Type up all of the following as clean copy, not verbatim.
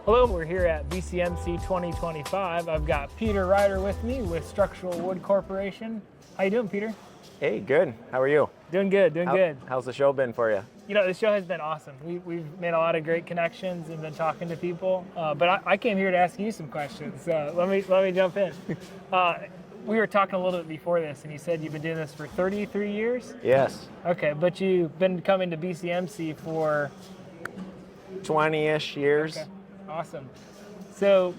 Hello, we're here at BCMC 2025. I've got Peter Reiter with me with Structural Wood Corporation. How you doing, Peter? Hey, good. How are you? Doing good, good. How's the show been for you? You know, the show has been awesome. We've made a lot of great connections and been talking to people. But I came here to ask you some questions. Let me jump in. We were talking a little bit before this, and you said you've been doing this for 33 years? Yes. Okay, but you've been coming to BCMC for 20-ish years. Okay. Awesome. So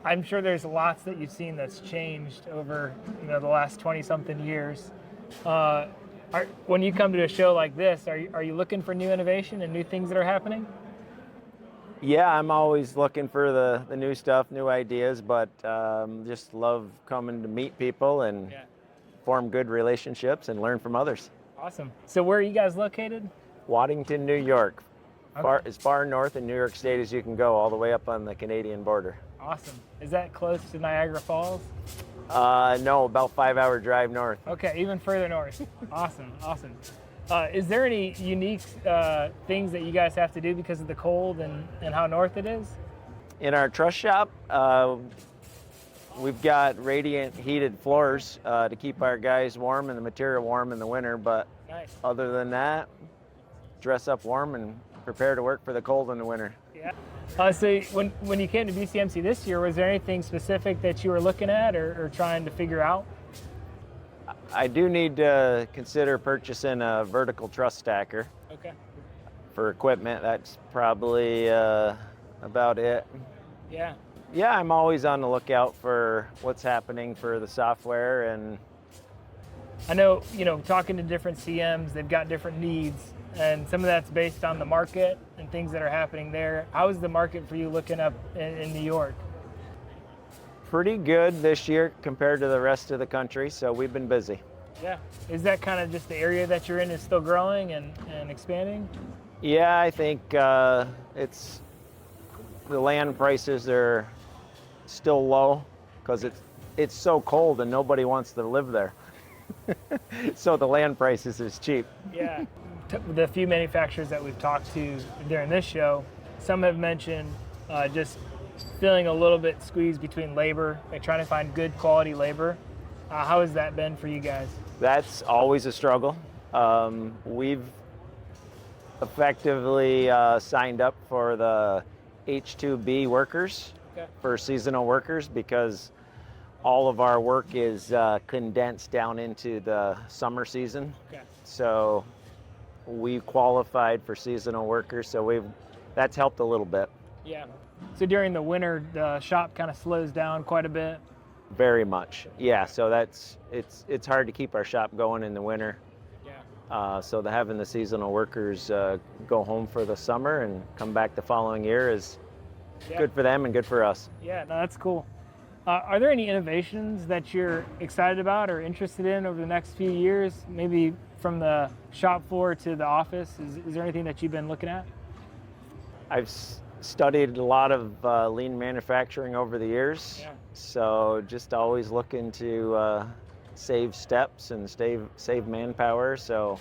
I'm sure there's lots that you've seen that's changed over the last 20-something years. When you come to a show like this, are you looking for new innovation and new things that are happening? Yeah, I'm always looking for the new stuff, new ideas, but just love coming to meet people and form good relationships and learn from others. Awesome. So where are you guys located? Waddington, New York. Okay. As far north in New York State as you can go, all the way up on the Canadian border. Awesome. Is that close to Niagara Falls? No, about 5-hour drive north. Okay, even further north. Awesome. Is there any unique things that you guys have to do because of the cold and how north it is? In our truss shop, we've got radiant heated floors to keep our guys warm and the material warm in the winter, but Nice. Other than that, dress up warm and prepare to work for the cold in the winter. Yeah. So when you came to BCMC this year, was there anything specific that you were looking at or trying to figure out? I do need to consider purchasing a vertical truss stacker. Okay. For equipment. That's probably about it. Yeah. Yeah, I'm always on the lookout for what's happening for the software, and I know, talking to different CMs, they've got different needs, and some of that's based on the market and things that are happening there. How is the market for you looking up in New York? pretty good this year compared to the rest of the country, so we've been busy. Yeah. Is that kind of just the area that you're in is still growing and expanding? Yeah, I think it's the land prices are still low because it's so cold and nobody wants to live there. So the land prices is cheap. Yeah. The few manufacturers that we've talked to during this show, some have mentioned just feeling a little bit squeezed between labor, like trying to find good quality labor. How has that been for you guys? That's always a struggle. We've effectively signed up for the H-2B workers, for seasonal workers, because all of our work is condensed down into the summer season. So we qualified for seasonal workers, so that's helped a little bit. Yeah. So during the winter, the shop kind of slows down quite a bit. Very much. Yeah. So it's hard to keep our shop going in the winter. Yeah. So having the seasonal workers go home for the summer and come back the following year is good for them and good for us. Yeah. No, that's cool. Are there any innovations that you're excited about or interested in over the next few years? Maybe from the shop floor to the office. Is there anything that you've been looking at? I've studied a lot of lean manufacturing over the years. Yeah. So just always looking to save steps and save manpower. So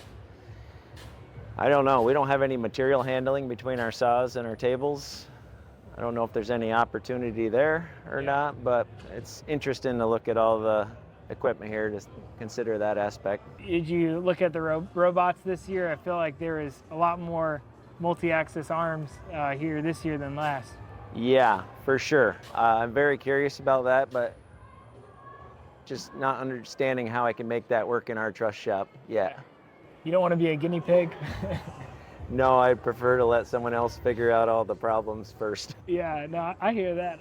I don't know. We don't have any material handling between our saws and our tables. I don't know if there's any opportunity there or not, but it's interesting to look at all the equipment here to consider that aspect. Did you look at the robots this year? I feel like there is a lot more multi-axis arms here this year than last. Yeah, for sure. I'm very curious about that, but just not understanding how I can make that work in our truss shop yet. You don't want to be a guinea pig? No, I prefer to let someone else figure out all the problems first. Yeah, no, I hear that.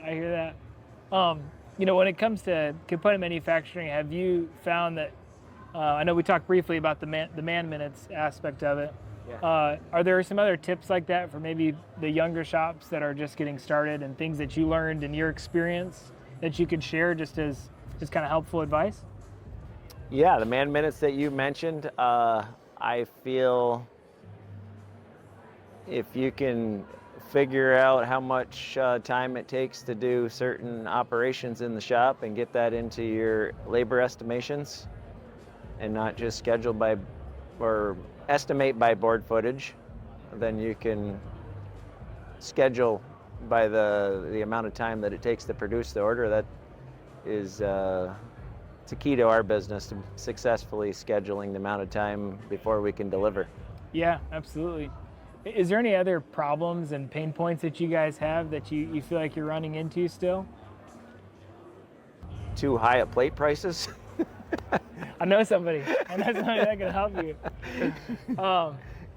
When it comes to component manufacturing, have you found that, I know we talked briefly about the man minutes aspect of it. Yeah. Are there some other tips like that for maybe the younger shops that are just getting started and things that you learned in your experience that you could share just as kind of helpful advice? Yeah, the man minutes that you mentioned, I feel if you can figure out how much time it takes to do certain operations in the shop and get that into your labor estimations and not just schedule by or estimate by board footage, then you can schedule by the amount of time that it takes to produce the order. That is it's a key to our business, to successfully scheduling the amount of time before we can deliver. Yeah, absolutely. Is there any other problems and pain points that you guys have that you feel like you're running into still? Too high at plate prices. I know somebody that can help you.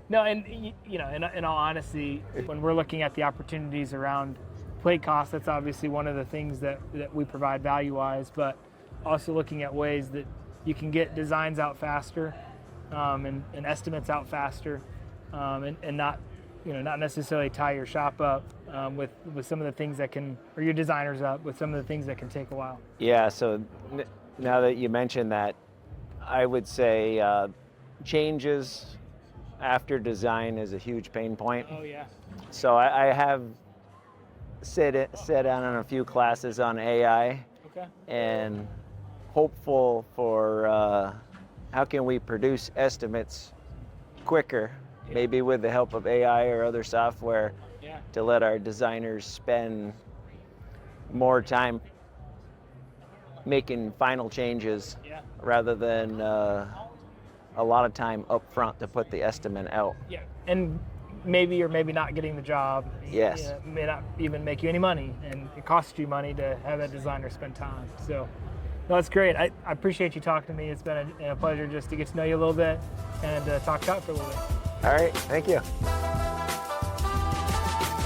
No, and you know, in all honesty, when we're looking at the opportunities around plate costs, that's obviously one of the things that we provide value-wise, but also looking at ways that you can get designs out faster, and estimates out faster, and not, you know, not necessarily tie your shop up with some of the things that can, or your designers up with some of the things that can take a while. Yeah, so now that you mentioned that, I would say changes after design is a huge pain point. Oh yeah. So I have sat down on a few classes on AI, Okay. and hopeful for how can we produce estimates quicker, maybe with the help of AI or other software, Yeah. to let our designers spend more time making final changes Yeah. rather than a lot of time up front to put the estimate out. Yeah. And maybe or maybe not getting the job. Yes. You know, may not even make you any money, and it costs you money to have a designer spend time. So, no, that's great. I appreciate you talking to me. It's been a pleasure just to get to know you a little bit and talk shop for a little bit. All right, thank you.